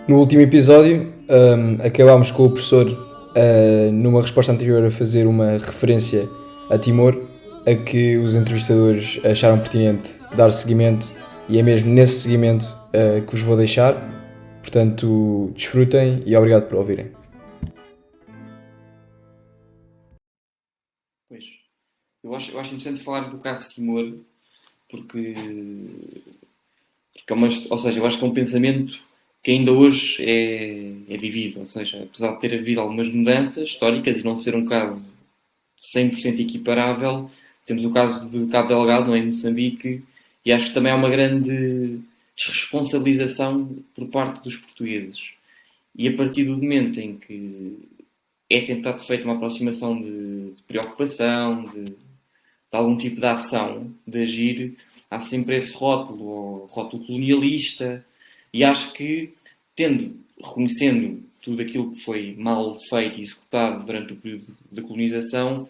No último episódio, acabámos com o professor, numa resposta anterior, a fazer uma referência a Timor, a que os entrevistadores acharam pertinente dar seguimento, e é mesmo nesse seguimento que vos vou deixar. Portanto, desfrutem e obrigado por ouvirem. Pois. Eu acho interessante falar do caso de Timor, porque é uma, ou seja, eu acho que é um pensamento que ainda hoje é vivido, ou seja, apesar de ter havido algumas mudanças históricas e não ser um caso 100% equiparável, temos o caso de Cabo Delgado, não é, em Moçambique, e acho que também há uma grande desresponsabilização por parte dos portugueses. E a partir do momento em que é tentado feita uma aproximação de preocupação, de algum tipo de ação, de agir, há sempre esse rótulo, ou rótulo colonialista, e acho que, reconhecendo tudo aquilo que foi mal feito e executado durante o período da colonização,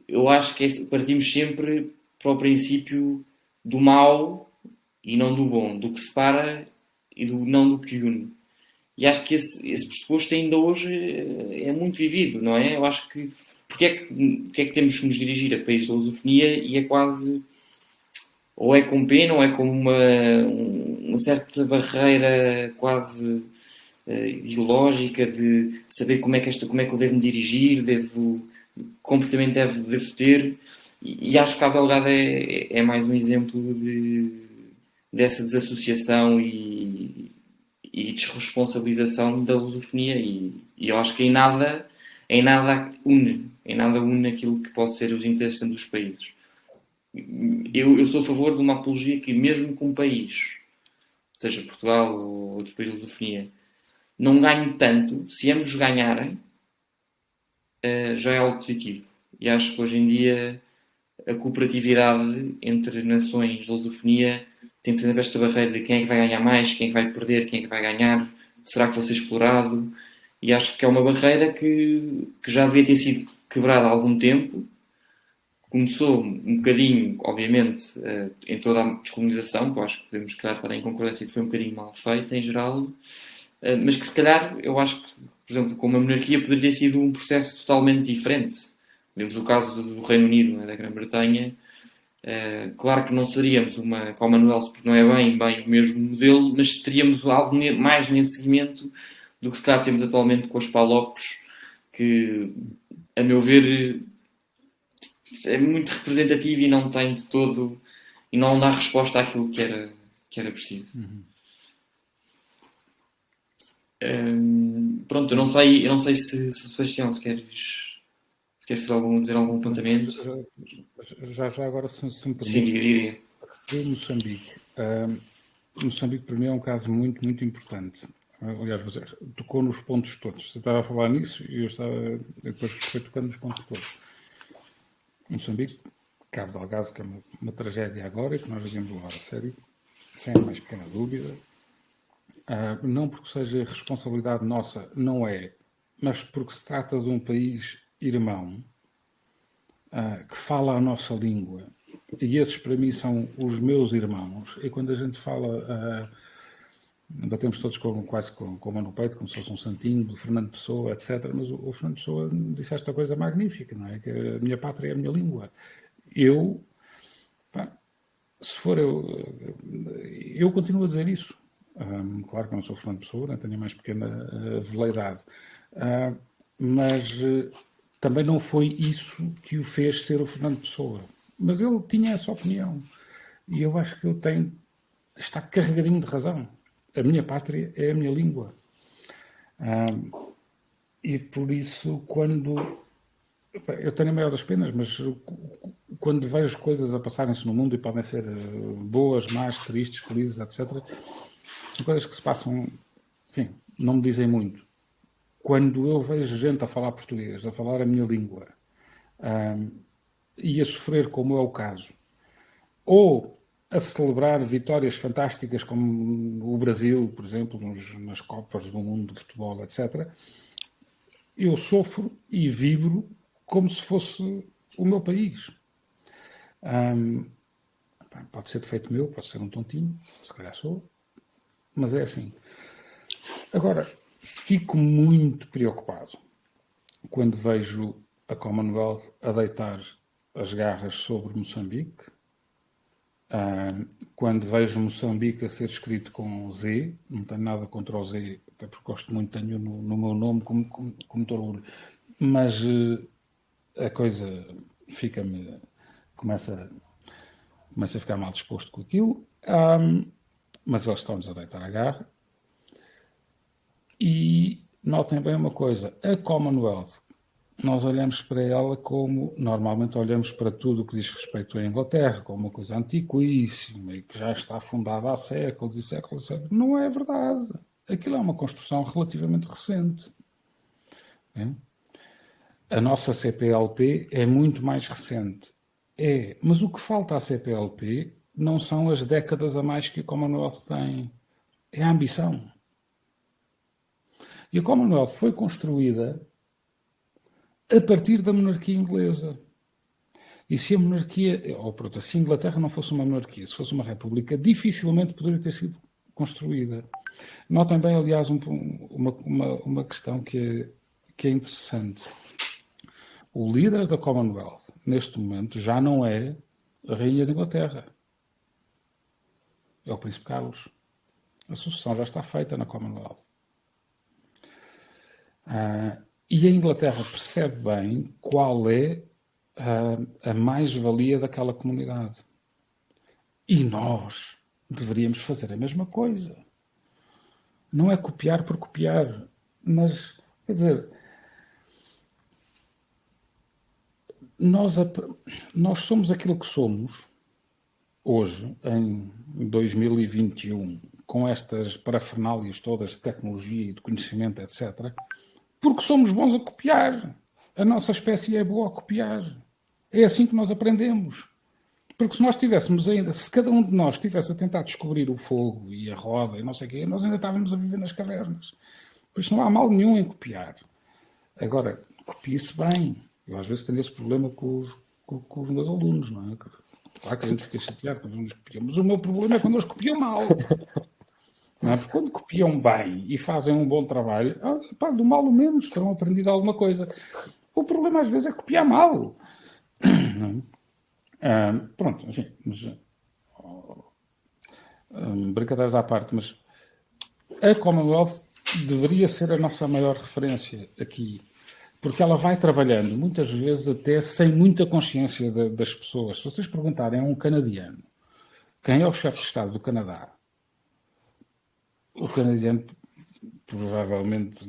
eu acho que partimos sempre para o princípio do mal e não do bom, do que separa e não do que une. E acho que esse pressuposto ainda hoje é muito vivido, não é? Eu acho que porque é que temos que nos dirigir a países da lusofonia e é quase, ou é com pena, ou é com uma certa barreira quase ideológica de saber como é que eu devo me dirigir, que comportamento devo ter. E acho que a Belgada é mais um exemplo dessa desassociação e desresponsabilização da lusofonia. E eu acho que em nada une aquilo que pode ser os interesses dos países. Eu sou a favor de uma apologia que, mesmo com um país, seja Portugal ou outro país de lusofonia, não ganhe tanto, se ambos ganharem, já é algo positivo. E acho que hoje em dia a cooperatividade entre nações de lusofonia tem, por exemplo, esta barreira de quem é que vai ganhar mais, quem é que vai perder, quem é que vai ganhar, será que vou ser explorado? E acho que é uma barreira que já devia ter sido quebrada há algum tempo. Começou um bocadinho, obviamente, em toda a descolonização, que eu acho que podemos, calhar, estar em concordância que foi um bocadinho mal feita em geral, mas que, se calhar, eu acho que, por exemplo, com uma monarquia poderia ter sido um processo totalmente diferente. Vemos o caso do Reino Unido, não é, da Grã-Bretanha. Claro que não seríamos uma Commonwealth, porque não é bem o mesmo modelo, mas teríamos algo mais nesse segmento do que se calhar temos atualmente com os PALOPs, que, a meu ver, é muito representativo e não tem de todo, e não dá resposta àquilo que era preciso. Pronto, eu não sei se Sebastião, se queres dizer algum apontamento. Já agora, se me Sim, permite, diria. referi Moçambique. Moçambique, para mim, é um caso muito, muito importante. Aliás, você tocou nos pontos todos. Você estava a falar nisso e eu depois fui tocando nos pontos todos. Moçambique, Cabo Delgado, que é uma tragédia agora e que nós devemos levar a sério, sem a mais pequena dúvida. Não porque seja responsabilidade nossa, não é, mas porque se trata de um país irmão que fala a nossa língua. E esses, para mim, são os meus irmãos. E quando a gente fala, batemos todos quase com a mão no peito, como se fosse um santinho, do Fernando Pessoa, etc. Mas o Fernando Pessoa disse esta coisa magnífica, não é? Que a minha pátria é a minha língua. Se for eu continuo a dizer isso. Claro que eu não sou Fernando Pessoa, nem tenho a mais pequena veleidade. Mas também não foi isso que o fez ser o Fernando Pessoa. Mas ele tinha essa opinião. E eu acho que ele está carregadinho de razão. A minha pátria é a minha língua. E por isso, eu tenho a maior das penas, mas quando vejo coisas a passarem-se no mundo e podem ser boas, más, tristes, felizes, etc., são coisas que se passam, enfim, não me dizem muito. Quando eu vejo gente a falar português, a falar a minha língua, e a sofrer, como é o caso, ou a celebrar vitórias fantásticas como o Brasil, por exemplo, nas Copas do Mundo de futebol, etc., eu sofro e vibro como se fosse o meu país. Pode ser defeito meu, pode ser um tontinho, se calhar sou, mas é assim. Agora, fico muito preocupado quando vejo a Commonwealth a deitar as garras sobre Moçambique, quando vejo Moçambique a ser escrito com Z, não tenho nada contra o Z, até porque gosto muito, tenho no meu nome como muito orgulho, mas a coisa começa a ficar mal disposto com aquilo, mas eles estão-nos a deitar a garra. E notem bem uma coisa, a Commonwealth, nós olhamos para ela como, normalmente olhamos para tudo o que diz respeito à Inglaterra, como uma coisa antiquíssima e que já está fundada há séculos e séculos e séculos. Não é verdade. Aquilo é uma construção relativamente recente. A nossa CPLP é muito mais recente. Mas o que falta à CPLP não são as décadas a mais que a Commonwealth tem. É a ambição. E a Commonwealth foi construída a partir da monarquia inglesa. E se a monarquia, se a Inglaterra não fosse uma monarquia, se fosse uma república, dificilmente poderia ter sido construída. Notem bem, aliás, uma questão que é interessante. O líder da Commonwealth, neste momento, já não é a Rainha da Inglaterra. É o Príncipe Carlos. A sucessão já está feita na Commonwealth. E a Inglaterra percebe bem qual é a mais-valia daquela comunidade. E nós deveríamos fazer a mesma coisa. Não é copiar por copiar, mas, quer dizer, nós somos aquilo que somos hoje, em 2021, com estas parafernálias todas de tecnologia e de conhecimento, etc., porque somos bons a copiar. A nossa espécie é boa a copiar. É assim que nós aprendemos. Porque se nós tivéssemos ainda, se cada um de nós estivesse a tentar descobrir o fogo e a roda e não sei o quê, nós ainda estávamos a viver nas cavernas. Por isso não há mal nenhum em copiar. Agora, copie-se bem. Eu às vezes tenho esse problema com os meus alunos, não é? Claro que a gente fica chateado quando os copiam, mas o meu problema é quando eles copiam mal. Não é? Porque quando copiam bem e fazem um bom trabalho, do mal o menos terão aprendido alguma coisa. O problema às vezes é copiar mal. Não é? Pronto, enfim, brincadeiras à parte, mas a Commonwealth deveria ser a nossa maior referência aqui, porque ela vai trabalhando, muitas vezes até sem muita consciência das pessoas. Se vocês perguntarem a um canadiano quem é o chefe de Estado do Canadá, o canadiano provavelmente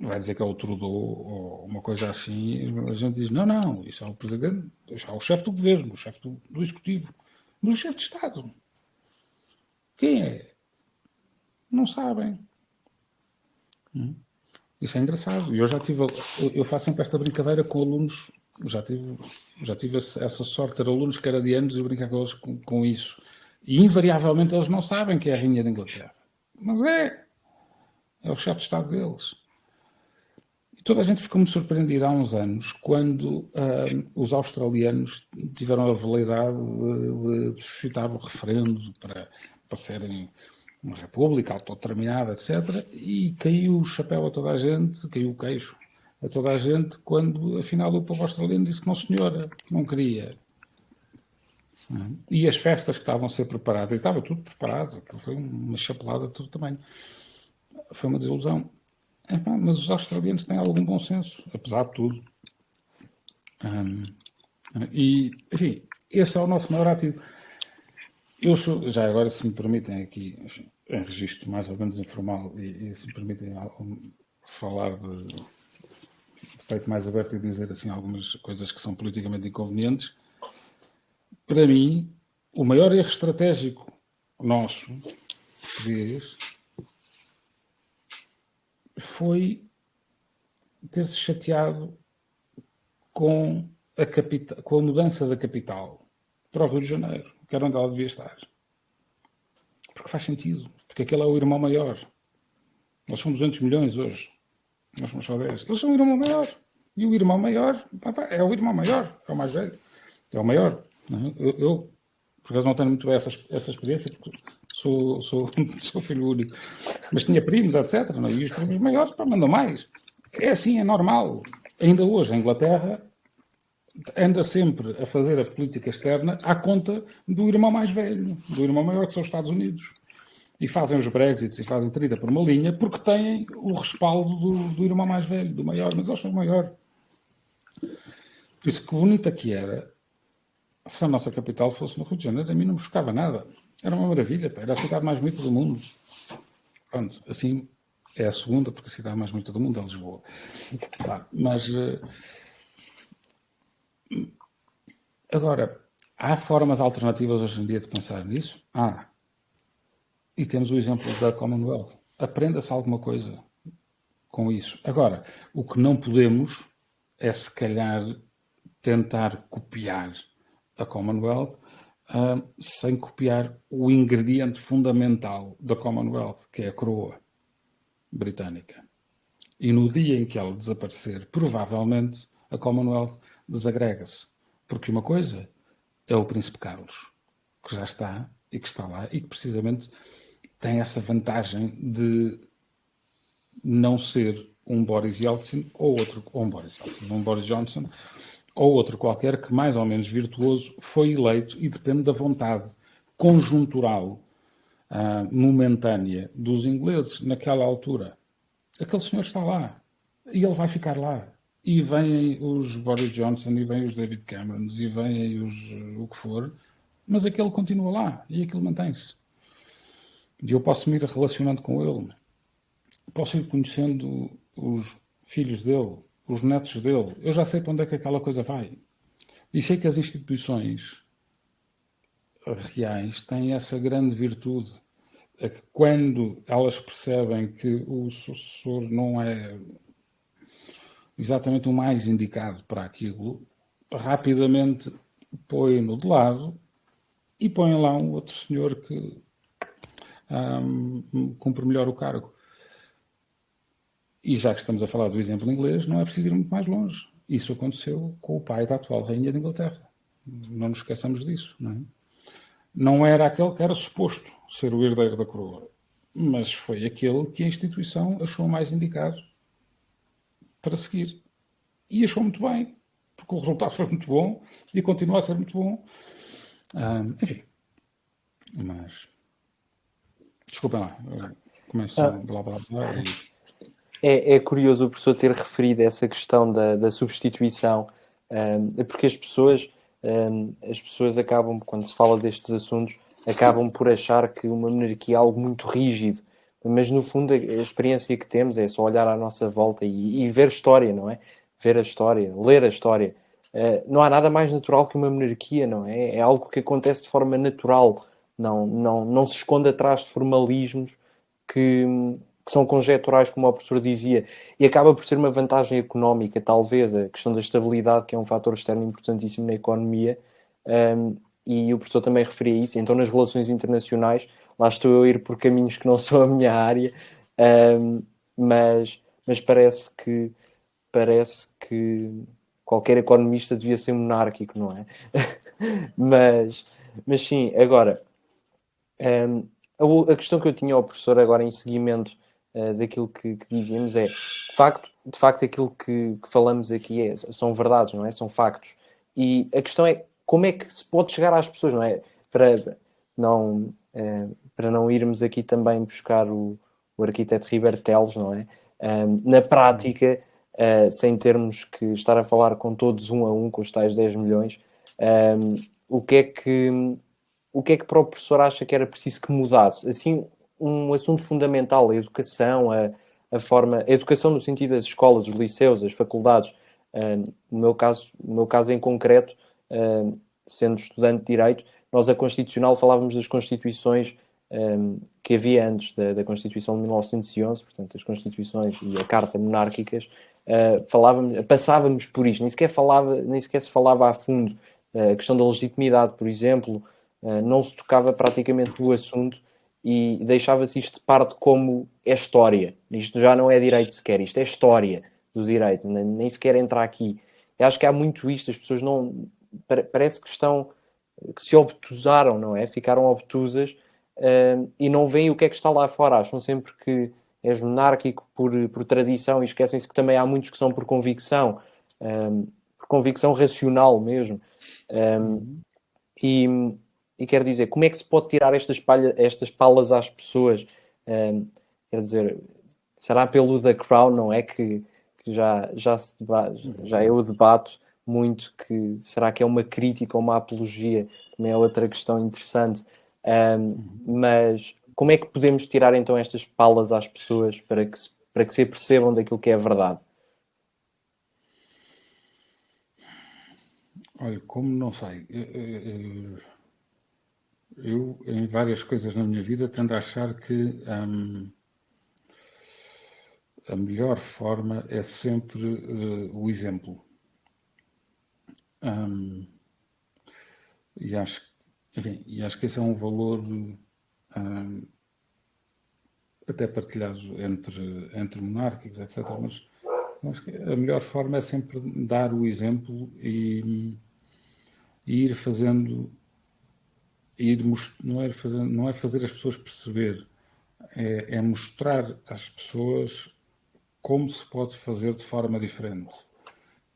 vai dizer que é o Trudeau ou uma coisa assim. A gente diz, não, isso é o presidente, isso é o chefe do governo, o chefe do executivo. Mas o chefe de Estado, quem é? Não sabem. Isso é engraçado. Eu faço sempre esta brincadeira com alunos, já tive essa sorte de ter alunos canadianos e brincar com eles com isso. E invariavelmente eles não sabem que é a Rainha da Inglaterra. Mas é o chefe de Estado deles. E toda a gente ficou muito surpreendida há uns anos quando os australianos tiveram a veleidade de suscitar o referendo para serem uma república autodeterminada, etc. E caiu o chapéu a toda a gente, caiu o queixo a toda a gente quando, afinal, o povo australiano disse que não, senhora, não queria. E as festas que estavam a ser preparadas, e estava tudo preparado, aquilo foi uma chapelada de todo tamanho. Foi uma desilusão. Mas os australianos têm algum bom senso, apesar de tudo. E, enfim, esse é o nosso maior ativo. Eu sou, já agora, se me permitem aqui, enfim, em registro mais ou menos informal, e se me permitem falar de peito mais aberto e dizer assim algumas coisas que são politicamente inconvenientes, para mim, o maior erro estratégico nosso, português, foi ter-se chateado com a mudança da capital para o Rio de Janeiro, que era onde ela devia estar. Porque faz sentido. Porque aquele é o irmão maior. Nós somos 200 milhões hoje. Nós somos só 10. Eles são o irmão maior. E o irmão maior é o irmão maior. É o mais velho. É o maior. Eu por acaso, não tenho muito bem essa experiência, porque sou filho único. Mas tinha primos, etc. Não é? E os primos maiores mandam mais. É assim, é normal. Ainda hoje, a Inglaterra anda sempre a fazer a política externa à conta do irmão mais velho, do irmão maior, que são os Estados Unidos. E fazem os Brexits e fazem 30 por uma linha porque têm o respaldo do irmão mais velho, do maior, mas eles são o maior. Por isso, que bonita que era, se a nossa capital fosse no Rio de Janeiro, a mim não me chocava nada. Era uma maravilha, era a cidade mais bonita do mundo. Pronto, assim é a segunda, porque a cidade mais bonita do mundo é Lisboa. Claro, mas agora, há formas alternativas hoje em dia de pensar nisso? E temos o exemplo da Commonwealth. Aprenda-se alguma coisa com isso. Agora, o que não podemos é, se calhar, tentar copiar a Commonwealth sem copiar o ingrediente fundamental da Commonwealth, que é a coroa britânica. E no dia em que ela desaparecer, provavelmente a Commonwealth desagrega-se. Porque uma coisa é o Príncipe Carlos, que já está e que está lá e que precisamente tem essa vantagem de não ser um Boris Yeltsin ou um Boris Johnson ou outro qualquer que, mais ou menos virtuoso, foi eleito e depende da vontade conjuntural, momentânea dos ingleses naquela altura. Aquele senhor está lá e ele vai ficar lá. E vêm os Boris Johnson e vêm os David Cameron e vêm o que for, mas aquele continua lá e aquilo mantém-se. E eu posso me ir relacionando com ele, posso ir conhecendo os filhos dele, os netos dele. Eu já sei para onde é que aquela coisa vai. E sei que as instituições reais têm essa grande virtude, é que quando elas percebem que o sucessor não é exatamente o mais indicado para aquilo, rapidamente põem-no de lado e põem lá um outro senhor que cumpre melhor o cargo. E já que estamos a falar do exemplo inglês, não é preciso ir muito mais longe. Isso aconteceu com o pai da atual rainha de Inglaterra. Não nos esqueçamos disso, não é? Não era aquele que era suposto ser o herdeiro da coroa, mas foi aquele que a instituição achou mais indicado para seguir. E achou muito bem, porque o resultado foi muito bom e continua a ser muito bom. Enfim, mas desculpem lá, começo a blá blá blá e... É curioso o professor ter referido essa questão da substituição, porque as pessoas acabam, quando se fala destes assuntos, acabam por achar que uma monarquia é algo muito rígido, mas no fundo a experiência que temos é só olhar à nossa volta e ver a história, não é? Ver a história, ler a história. Não há nada mais natural que uma monarquia, não é? É algo que acontece de forma natural, não se esconde atrás de formalismos que são conjecturais, como o professor dizia, e acaba por ser uma vantagem económica, talvez, a questão da estabilidade, que é um fator externo importantíssimo na economia, e o professor também referia isso. Então, nas relações internacionais, lá estou eu a ir por caminhos que não são a minha área, mas parece que qualquer economista devia ser monárquico, não é? mas sim, agora, a questão que eu tinha ao professor agora em seguimento daquilo que dizíamos é, de facto aquilo que falamos aqui são verdades, não é? São factos. E a questão é como é que se pode chegar às pessoas, não é? Para não irmos aqui também buscar o arquiteto Ribeiro Teles, não é? Na prática, sem termos que estar a falar com todos um a um, com os tais 10 milhões, o que é que para o professor acha que era preciso que mudasse? Assim, um assunto fundamental, a educação, a educação no sentido das escolas, os liceus, as faculdades. No meu caso em concreto, sendo estudante de Direito, nós a Constitucional falávamos das Constituições que havia antes da Constituição de 1911, portanto, as Constituições e a Carta monárquicas, passávamos por isto, nem sequer se falava a fundo. A questão da legitimidade, por exemplo, não se tocava praticamente no assunto e deixava-se isto de parte como é história. Isto já não é direito sequer, isto é história do direito, nem sequer entra aqui. Eu acho que há muito isto, as pessoas não... Parece que se obtusaram, não é? Ficaram obtusas e não veem o que é que está lá fora. Acham sempre que és monárquico por tradição e esquecem-se que também há muitos que são por convicção racional mesmo. E quer dizer, como é que se pode tirar estas palas às pessoas? Quer dizer, será pelo The Crown, não é? Que já se debate, já eu debato muito que será que é uma crítica ou uma apologia? Também é outra questão interessante. Mas como é que podemos tirar então estas palas às pessoas para que se apercebam daquilo que é a verdade? Olha, como não sei, eu em várias coisas na minha vida tendo a achar que a melhor forma é sempre o exemplo. E acho que esse é um valor até partilhado entre monárquicos, etc. Mas acho que a melhor forma é sempre dar o exemplo e ir fazendo, não é fazer as pessoas perceber, é mostrar às pessoas como se pode fazer de forma diferente.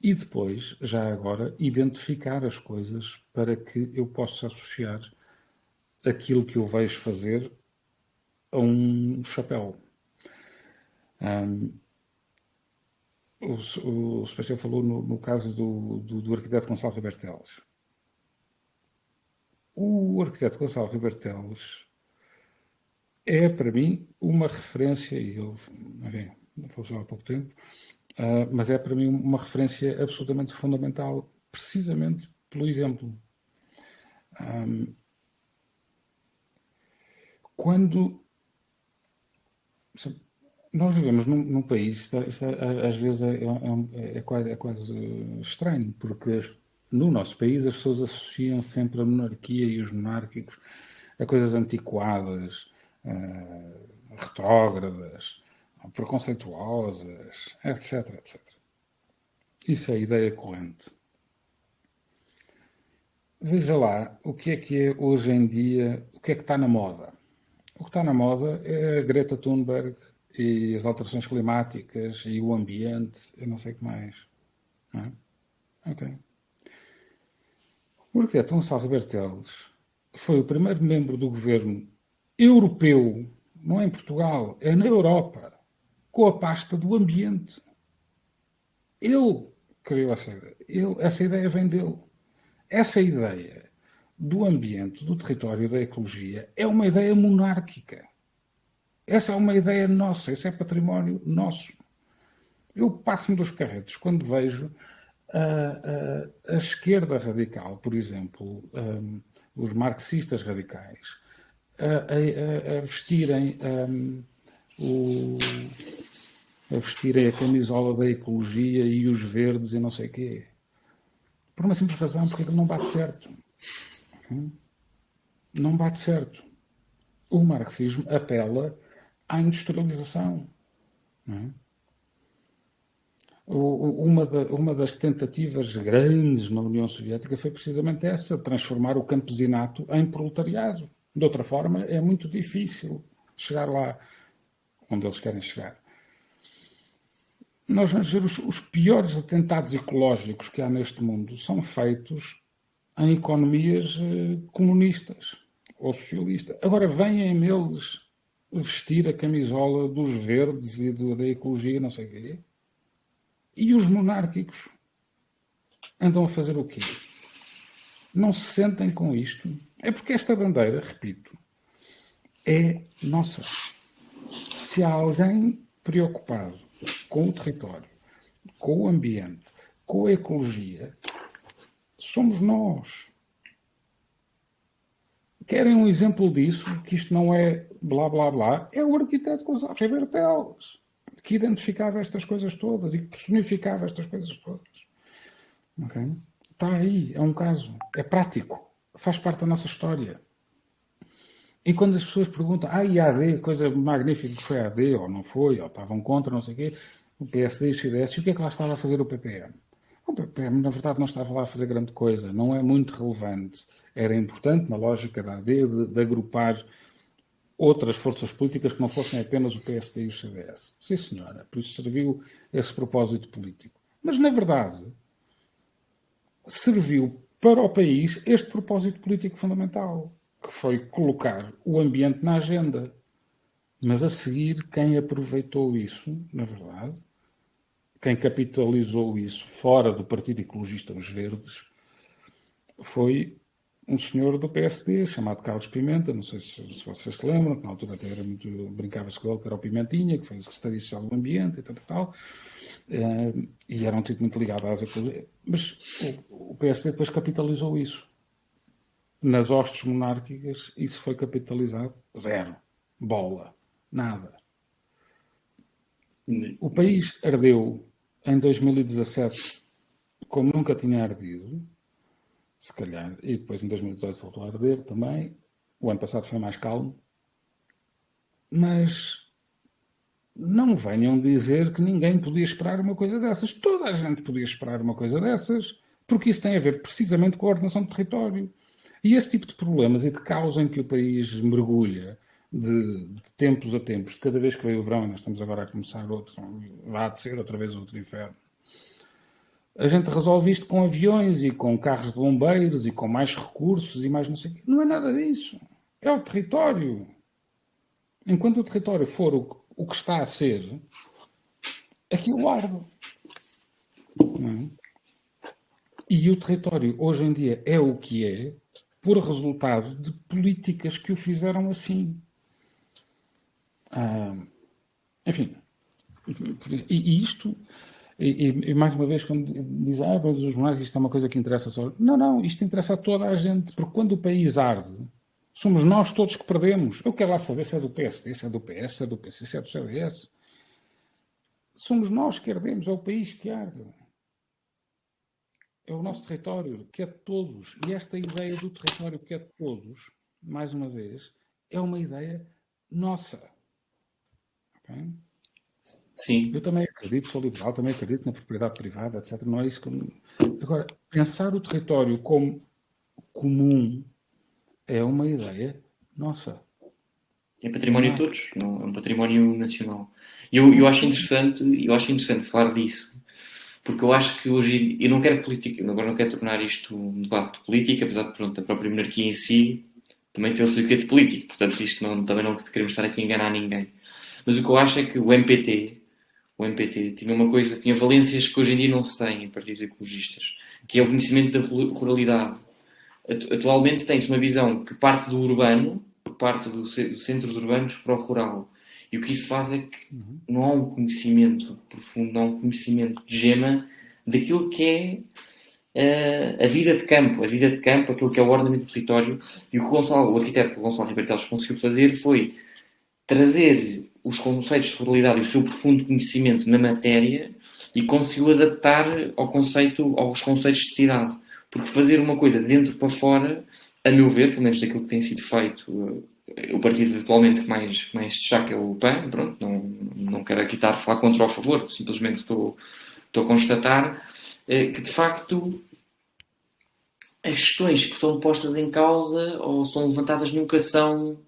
E depois, já agora, identificar as coisas para que eu possa associar aquilo que eu vejo fazer a um chapéu. O Sebastião falou no caso do arquiteto Gonçalo Ribeiro Teles. O arquiteto Gonçalo Ribeiro Teles é, para mim, uma referência, e eu, enfim, faleceu há pouco tempo, mas é para mim uma referência absolutamente fundamental, precisamente pelo exemplo. Quando nós vivemos num país, isto às vezes é quase estranho, porque no nosso país as pessoas associam sempre a monarquia e os monárquicos a coisas antiquadas, retrógradas, preconceituosas, etc, etc. Isso é a ideia corrente. Veja lá o que é hoje em dia, o que é que está na moda. O que está na moda é a Greta Thunberg e as alterações climáticas e o ambiente, eu não sei o que mais. Não é? Ok. O arquiteto Gonçalo Ribeiro Teles foi o primeiro membro do governo europeu, não é em Portugal, é na Europa, com a pasta do ambiente. Ele criou essa ideia. Essa ideia vem dele. Essa ideia do ambiente, do território, da ecologia, é uma ideia monárquica. Essa é uma ideia nossa, esse é património nosso. Eu passo-me dos carretos quando vejo a esquerda radical, por exemplo, os marxistas radicais, a vestirem a camisola da ecologia e os verdes e não sei o quê. Por uma simples razão, porque ele não bate certo. Não bate certo. O marxismo apela à industrialização. Não é? Uma das tentativas grandes na União Soviética foi precisamente essa, transformar o campesinato em proletariado. De outra forma, é muito difícil chegar lá onde eles querem chegar. Nós vamos ver os piores atentados ecológicos que há neste mundo são feitos em economias comunistas ou socialistas. Agora vêm eles vestir a camisola dos verdes e da ecologia, não sei o quê. E os monárquicos andam a fazer o quê? Não se sentem com isto? É porque esta bandeira, repito, é nossa. Se há alguém preocupado com o território, com o ambiente, com a ecologia, somos nós. Querem um exemplo disso? Que isto não é blá blá blá? É o arquiteto Gonçalo Ribeiro Teles, que identificava estas coisas todas e que personificava estas coisas todas. Okay? Está aí, é um caso, é prático, faz parte da nossa história. E quando as pessoas perguntam, e a AD, coisa magnífica que foi a AD, ou não foi, ou estavam contra, não sei o quê, o PSD e o CDS, e o que é que lá estava a fazer o PPM? O PPM, na verdade, não estava lá a fazer grande coisa, não é muito relevante. Era importante, na lógica da AD, de agrupar outras forças políticas que não fossem apenas o PSD e o CDS. Sim, senhora. Por isso serviu esse propósito político. Mas, na verdade, serviu para o país este propósito político fundamental, que foi colocar o ambiente na agenda. Mas a seguir, quem aproveitou isso, na verdade, quem capitalizou isso fora do Partido Ecologista Os Verdes, foi um senhor do PSD chamado Carlos Pimenta, não sei se vocês se lembram, que na altura até era muito, brincava-se com ele, que era o Pimentinha, que foi o secretário social do Ambiente e tal. E era um tipo muito ligado às ecologias. Mas o PSD depois capitalizou isso. Nas hostes monárquicas, isso foi capitalizado. Zero. Bola. Nada. O país ardeu em 2017 como nunca tinha ardido, se calhar, e depois em 2018 voltou a arder também. O ano passado foi mais calmo. Mas não venham dizer que ninguém podia esperar uma coisa dessas. Toda a gente podia esperar uma coisa dessas, porque isso tem a ver precisamente com a ordenação do território. E esse tipo de problemas e de caos em que o país mergulha de tempos a tempos, de cada vez que veio o verão, e nós estamos agora a começar outro, vai de ser outra vez outro inferno. A gente resolve isto com aviões e com carros de bombeiros e com mais recursos e mais não sei o quê. Não é nada disso. É o território. Enquanto o território for o que está a ser, aquilo arde. Não é? E o território, hoje em dia, é o que é por resultado de políticas que o fizeram assim. Enfim. E isto... E mais uma vez, quando diz, mas os monarcas, isto é uma coisa que interessa só... Não, isto interessa a toda a gente, porque quando o país arde, somos nós todos que perdemos. Eu quero lá saber se é do PSD, se é do PS, se é do PC, se é do CDS. Somos nós que ardemos, é o país que arde. É o nosso território, que é de todos. E esta ideia do território que é de todos, mais uma vez, é uma ideia nossa. Ok? Sim. Eu também acredito, sou liberal, também acredito na propriedade privada, etc. Não é isso que... Agora, pensar o território como comum é uma ideia nossa. É património de todos, não, é um património nacional. Eu acho interessante falar disso, porque eu acho que hoje, eu não quero política, agora não quero tornar isto um debate de política, apesar de, pronto, a própria monarquia em si também tem o seu quê de político, portanto isto também não queremos estar aqui a enganar ninguém. Mas o que eu acho é que o MPT tinha valências que hoje em dia não se têm em partidos ecologistas, que é o conhecimento da ruralidade. Atualmente tem-se uma visão que parte do urbano, parte dos centros urbanos para o rural. E o que isso faz é que não há um conhecimento profundo, não há um conhecimento de gema daquilo que é a vida de campo, aquilo que é o ordenamento do território. E o que o arquiteto Gonçalo Ribeiro Teles conseguiu fazer foi trazer os conceitos de ruralidade e o seu profundo conhecimento na matéria e conseguiu adaptar aos conceitos de cidade. Porque fazer uma coisa de dentro para fora, a meu ver, pelo menos daquilo que tem sido feito, o partido atualmente que mais destaca é o PAN, pronto, não quero aqui estar a falar contra ou a favor, simplesmente estou a constatar que, de facto, as questões que são postas em causa ou são levantadas nunca são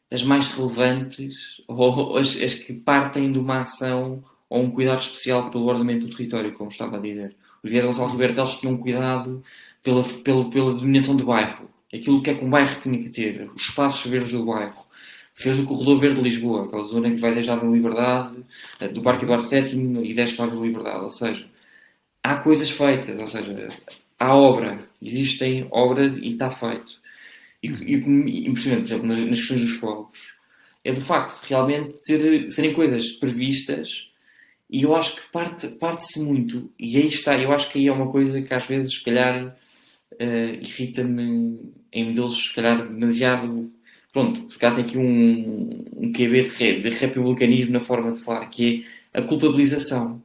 as mais relevantes ou as que partem de uma ação ou um cuidado especial pelo ordenamento do território, como estava a dizer. O Vieira Gonçalo Ribeiro Teles tinha um cuidado pela dominação do bairro, aquilo que é que um bairro tinha que ter, os espaços verdes do bairro. Fez o Corredor Verde de Lisboa, aquela zona que vai desde a Liberdade, do Parque Eduardo VII e desce para a Liberdade. Ou seja, há coisas feitas, ou seja, há obra, existem obras e está feito. E o que me impressiona, por exemplo, nas questões dos fogos, é do facto de realmente serem coisas previstas, e eu acho que parte-se muito, e aí está, eu acho que aí é uma coisa que às vezes, se calhar, irrita-me em modelos, se calhar, demasiado... Pronto, se calhar tem aqui um QB de republicanismo na forma de falar, que é a culpabilização,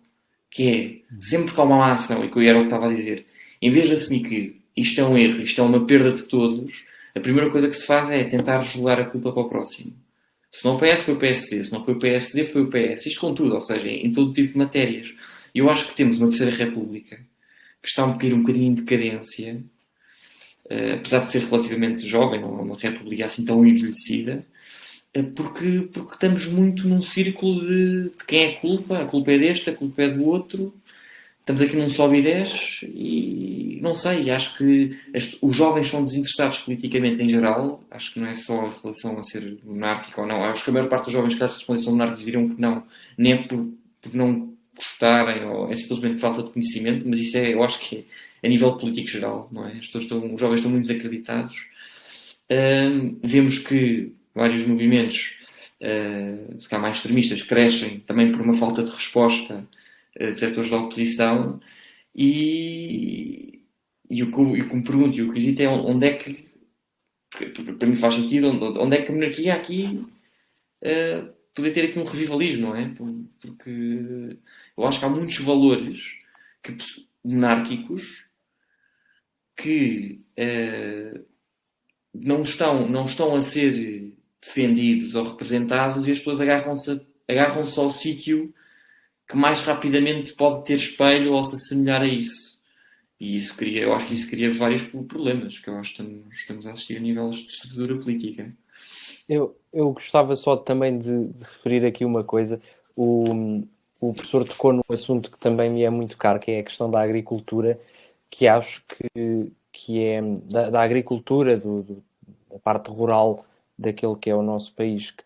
que é, sempre que há uma ação, e que era o que estava a dizer, em vez de assumir que isto é um erro, isto é uma perda de todos, a primeira coisa que se faz é tentar jogar a culpa para o próximo. Se não o PS, foi o PSD. Se não foi o PSD, foi o PS. Isto com tudo, ou seja, em todo tipo de matérias. E eu acho que temos uma terceira república que está um bocadinho em decadência, apesar de ser relativamente jovem, não é uma república assim tão envelhecida, Porque estamos muito num círculo de quem é a culpa é deste, a culpa é do outro. Estamos aqui num sobe e desce e não sei, acho que os jovens são desinteressados politicamente em geral, acho que não é só em relação a ser monárquico ou não, acho que a maior parte dos jovens que respondem são monárquicos diriam que não, nem é por não gostarem ou é simplesmente falta de conhecimento, mas isso eu acho que é a nível político geral, não é? Os jovens estão muito desacreditados. Vemos que vários movimentos, se calhar mais extremistas, crescem também por uma falta de resposta de setores da oposição e o que me pergunto e o que existe é onde é que, para mim faz sentido, onde é que a monarquia aqui poder ter aqui um revivalismo, não é? Porque eu acho que há muitos valores monárquicos que não estão a ser defendidos ou representados e as pessoas agarram-se ao sítio que mais rapidamente pode ter espelho ou se assemelhar a isso. E eu acho que isso cria vários problemas que eu acho que estamos a assistir a nível de estrutura política. Eu gostava só também de referir aqui uma coisa. O professor tocou num assunto que também me é muito caro, que é a questão da agricultura, que acho que é da agricultura, da parte rural daquele que é o nosso país, que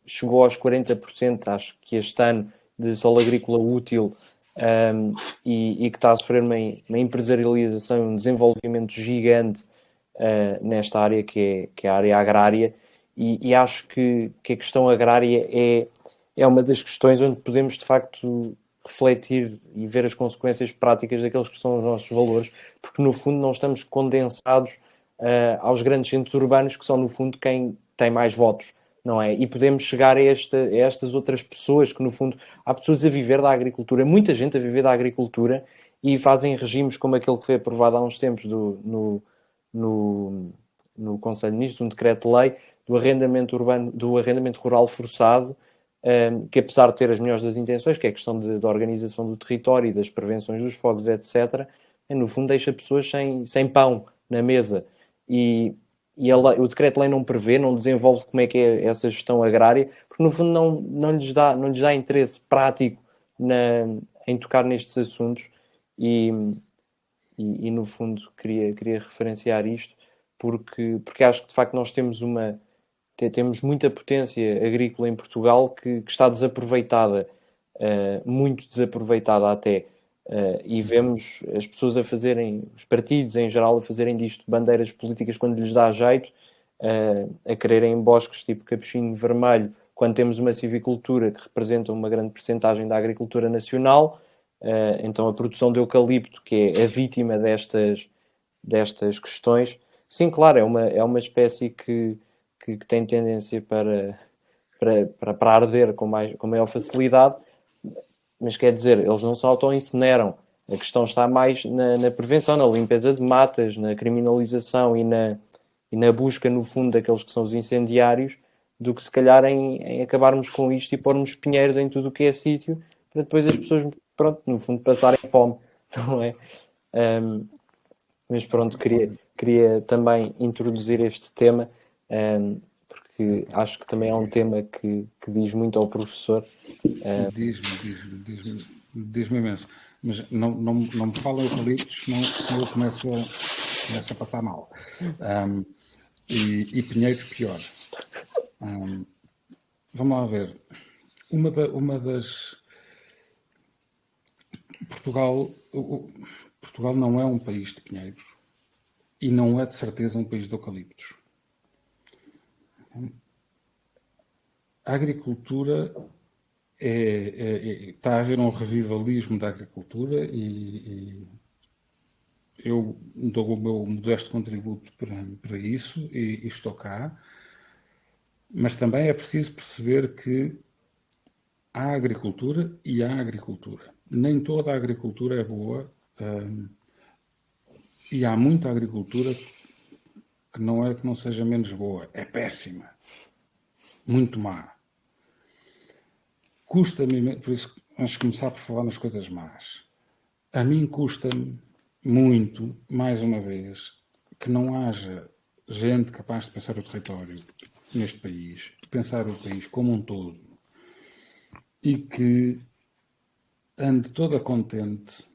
chegou aos 40%, acho que este ano, de solo agrícola útil, e que está a sofrer uma empresarialização e um desenvolvimento gigante nesta área que é a área agrária, e acho que a questão agrária é uma das questões onde podemos de facto refletir e ver as consequências práticas daqueles que são os nossos valores, porque no fundo não estamos condensados aos grandes centros urbanos, que são no fundo quem tem mais votos, não é? E podemos chegar a estas outras pessoas que no fundo há pessoas a viver da agricultura, muita gente a viver da agricultura e fazem regimes como aquele que foi aprovado há uns tempos no Conselho de Ministros, um decreto-lei do arrendamento urbano, do arrendamento rural forçado, que apesar de ter as melhores das intenções, que é a questão da organização do território e das prevenções dos fogos, etc., no fundo deixa pessoas sem pão na mesa. E o decreto-lei não prevê, não desenvolve como é que é essa gestão agrária, porque no fundo não lhes dá interesse prático em tocar nestes assuntos e no fundo queria referenciar isto porque acho que de facto nós temos muita potência agrícola em Portugal que está desaproveitada, muito desaproveitada até. E vemos as pessoas os partidos em geral, a fazerem disto bandeiras políticas quando lhes dá jeito, a quererem bosques tipo capuchinho vermelho, quando temos uma civicultura que representa uma grande percentagem da agricultura nacional. Então a produção de eucalipto, que é a vítima destas questões, sim, claro, é uma espécie que tem tendência para arder com maior facilidade. Mas quer dizer, eles não se auto-incineram. A questão está mais na prevenção, na limpeza de matas, na criminalização e na busca, no fundo, daqueles que são os incendiários, do que se calhar em acabarmos com isto e pormos pinheiros em tudo o que é sítio, para depois as pessoas, pronto, no fundo, passarem fome, não é? Mas pronto, queria também introduzir este tema, porque acho que também é um tema que diz muito ao professor. Diz-me imenso. Mas não me fala eucaliptos, senão eu começo a passar mal. E pinheiros pior. Vamos lá ver. Uma das... Portugal não é um país de pinheiros e não é de certeza um país de eucaliptos. A agricultura está a haver um revivalismo da agricultura e eu dou o meu modesto contributo para isso e estou cá, mas também é preciso perceber que há agricultura e há agricultura. Nem toda a agricultura é boa e há muita agricultura que não seja menos boa, é péssima, muito má. Custa-me, por isso vamos começar por falar nas coisas más. A mim custa-me muito, mais uma vez, que não haja gente capaz de pensar o território, neste país, pensar o país como um todo e que ande toda contente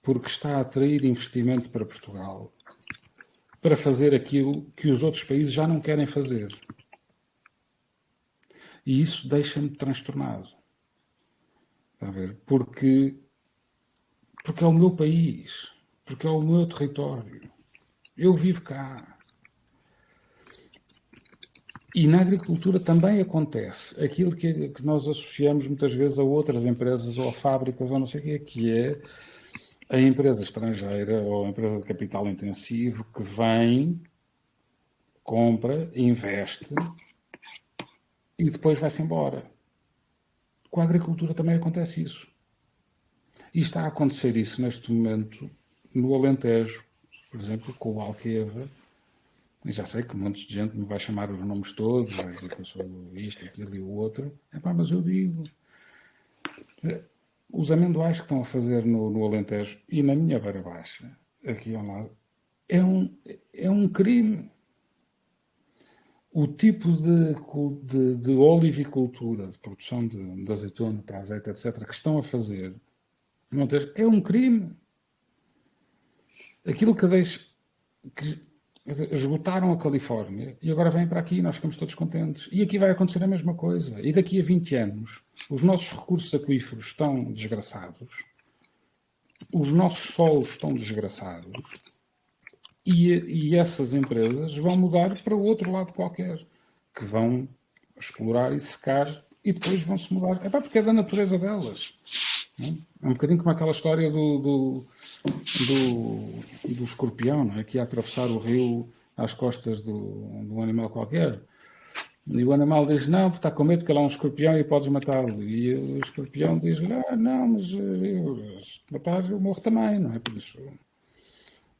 porque está a atrair investimento para Portugal para fazer aquilo que os outros países já não querem fazer. E isso deixa-me transtornado. Está a ver? Porque é o meu país, porque é o meu território. Eu vivo cá. E na agricultura também acontece aquilo que nós associamos muitas vezes a outras empresas ou a fábricas ou não sei o que é a empresa estrangeira ou a empresa de capital intensivo que vem, compra, investe e depois vai-se embora. Com a agricultura também acontece isso. E está a acontecer isso neste momento no Alentejo, por exemplo, com o Alqueva. E já sei que um monte de gente me vai chamar os nomes todos, vai dizer que eu sou isto, aquilo e o outro. Mas eu digo, os amendoais que estão a fazer no Alentejo e na minha Beira Baixa, aqui ao lado, é um crime. O tipo de olivicultura, de produção de azeitona para azeite, etc., que estão a fazer no Alentejo é um crime. Aquilo que deixa... esgotaram a Califórnia e agora vêm para aqui e nós ficamos todos contentes. E aqui vai acontecer a mesma coisa. E daqui a 20 anos, os nossos recursos aquíferos estão desgraçados, os nossos solos estão desgraçados e essas empresas vão mudar para o outro lado qualquer, que vão explorar e secar e depois vão-se mudar. Porque é da natureza delas. É um bocadinho como aquela história do escorpião, não é? Que ia atravessar o rio às costas de um animal qualquer. E o animal diz, não, está com medo porque lá é um escorpião e podes matá-lo. E o escorpião diz, não, mas se matar eu morro também, não é? Por isso,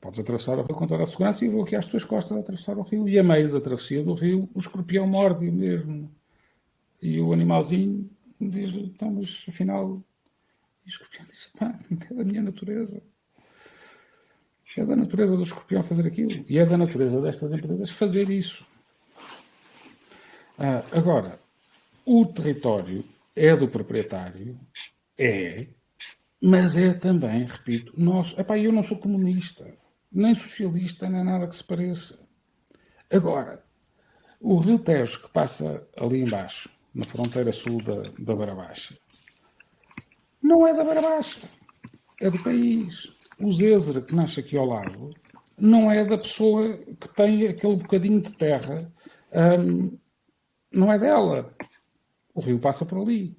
podes atravessar o rio com toda a segurança e eu vou aqui às tuas costas a atravessar o rio. E a meio da travessia do rio, o escorpião morde mesmo. E o animalzinho diz, então, mas afinal... E o escorpião disse, é da minha natureza. É da natureza do escorpião fazer aquilo. E é da natureza destas empresas fazer isso. Agora, o território é do proprietário, mas é também, repito, nosso. Eu não sou comunista, nem socialista, nem nada que se pareça. Agora, o Rio Tejo, que passa ali embaixo, na fronteira sul da Beira Baixa, não é da Beira Baixa, é do país. O Zézer, que nasce aqui ao lado, não é da pessoa que tem aquele bocadinho de terra, não é dela. O rio passa por ali.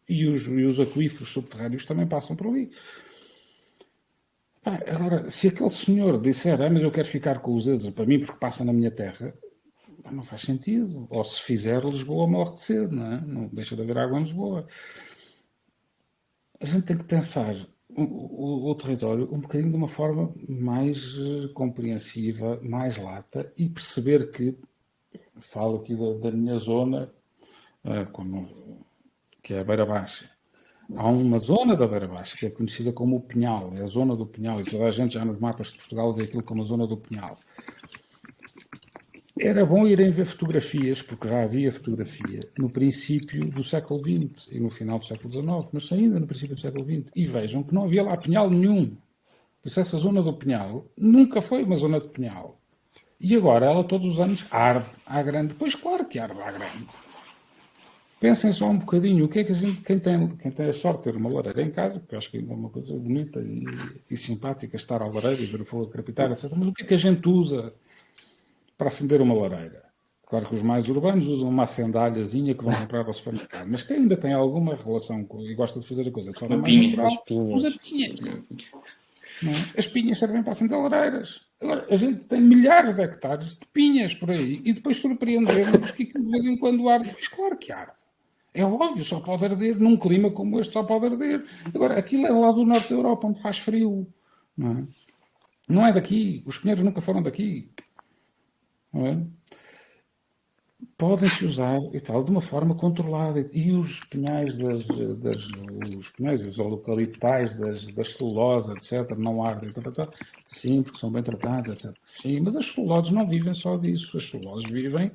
E os aquíferos subterrâneos também passam por ali. Agora, se aquele senhor disser, mas eu quero ficar com o Zézer para mim porque passa na minha terra, não faz sentido. Ou se fizer, Lisboa morre de sede, não é? Não deixa de haver água em Lisboa. A gente tem que pensar o território um bocadinho de uma forma mais compreensiva, mais lata e perceber que, falo aqui da minha zona, que é a Beira Baixa. Há uma zona da Beira Baixa que é conhecida como o Pinhal, é a zona do Pinhal, e toda a gente já nos mapas de Portugal vê aquilo como a zona do Pinhal. Era bom irem ver fotografias, porque já havia fotografia, no princípio do século XX e no final do século XIX, mas ainda no princípio do século XX. E vejam que não havia lá pinhal nenhum. Por isso essa zona do Pinhal nunca foi uma zona de pinhal. E agora ela todos os anos arde à grande. Pois claro que arde à grande. Pensem só um bocadinho, o que é que a gente, quem tem a sorte de ter uma lareira em casa, porque eu acho que ainda é uma coisa bonita e simpática estar à lareira e ver o fogo a crepitar, etc. Mas o que é que a gente usa para acender uma lareira? Claro que os mais urbanos usam uma acendalhazinha que vão comprar ao supermercado, mas quem ainda tem alguma relação e gosta de fazer a coisa de forma mais natural, usa pinhas. Não é? As pinhas servem para acender lareiras. Agora, a gente tem milhares de hectares de pinhas por aí e depois surpreendemos que de vez em quando arde. Pois claro que arde. É óbvio, só pode arder num clima como este, só pode arder. Agora, aquilo é lá do norte da Europa, onde faz frio. Não é? Não é daqui. Os pinheiros nunca foram daqui. Não é? Podem-se usar e tal de uma forma controlada. E os pinhais os pinhais, os eucaliptais das celulosas, etc., não ardem. Sim, porque são bem tratados, etc. Sim, mas as celuloses não vivem só disso. As celuloses vivem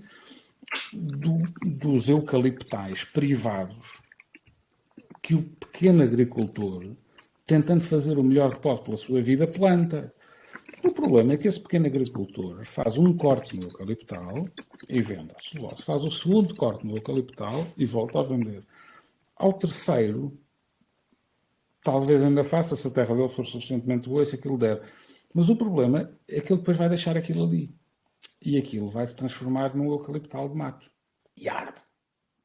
dos eucaliptais privados que o pequeno agricultor, tentando fazer o melhor que pode pela sua vida, planta. O problema é que esse pequeno agricultor faz um corte no eucaliptal e vende a celulose. Faz o segundo corte no eucaliptal e volta a vender. Ao terceiro, talvez ainda faça, se a terra dele for suficientemente boa, se aquilo der. Mas o problema é que ele depois vai deixar aquilo ali. E aquilo vai se transformar num eucaliptal de mato. E arde.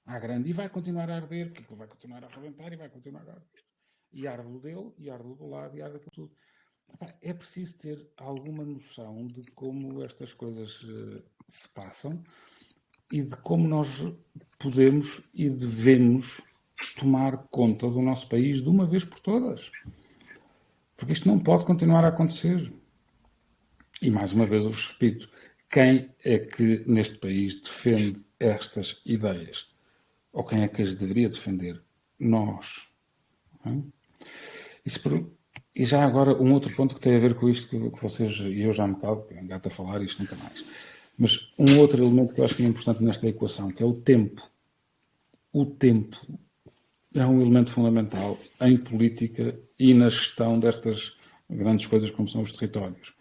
À grande. E vai continuar a arder, porque aquilo vai continuar a arrebentar e vai continuar a arder. E arde o dele, e arde o do lado, e arde aquilo tudo. É preciso ter alguma noção de como estas coisas se passam e de como nós podemos e devemos tomar conta do nosso país de uma vez por todas. Porque isto não pode continuar a acontecer. E mais uma vez eu vos repito, quem é que neste país defende estas ideias? Ou quem é que as deveria defender? Nós. Não é? E já agora um outro ponto que tem a ver com isto que vocês, e eu já me calo, porque engato a falar isto nunca mais. Mas um outro elemento que eu acho que é importante nesta equação, que é o tempo. O tempo é um elemento fundamental em política e na gestão destas grandes coisas como são os territórios.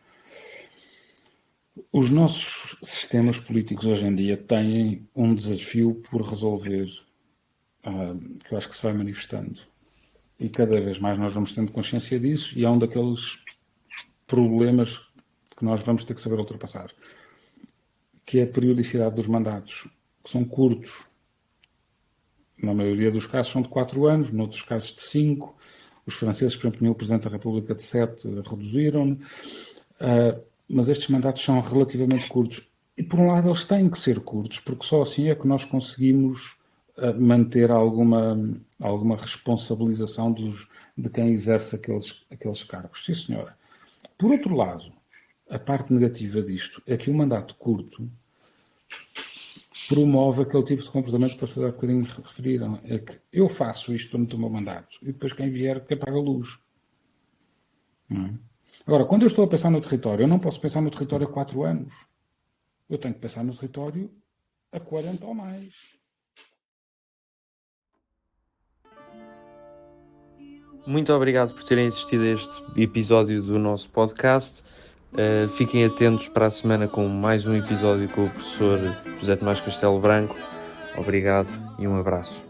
Os nossos sistemas políticos hoje em dia têm um desafio por resolver, que eu acho que se vai manifestando. E cada vez mais nós vamos tendo consciência disso e é um daqueles problemas que nós vamos ter que saber ultrapassar, que é a periodicidade dos mandatos, que são curtos. Na maioria dos casos são de 4 anos, noutros casos de 5. Os franceses, por exemplo, tinham o Presidente da República de 7, reduziram. Mas estes mandatos são relativamente curtos. E, por um lado, eles têm que ser curtos, porque só assim é que nós conseguimos manter alguma responsabilização de quem exerce aqueles cargos. Sim, senhora. Por outro lado, a parte negativa disto é que o mandato curto promove aquele tipo de comportamento que vocês há bocadinho referiram. É que eu faço isto durante o meu mandato e depois quem vier que apaga a luz. Não é? Agora, quando eu estou a pensar no território, eu não posso pensar no território a 4 anos. Eu tenho que pensar no território a 40 ou mais. Muito obrigado por terem assistido a este episódio do nosso podcast. Fiquem atentos para a semana com mais um episódio com o professor José Tomás Castelo Branco. Obrigado e um abraço.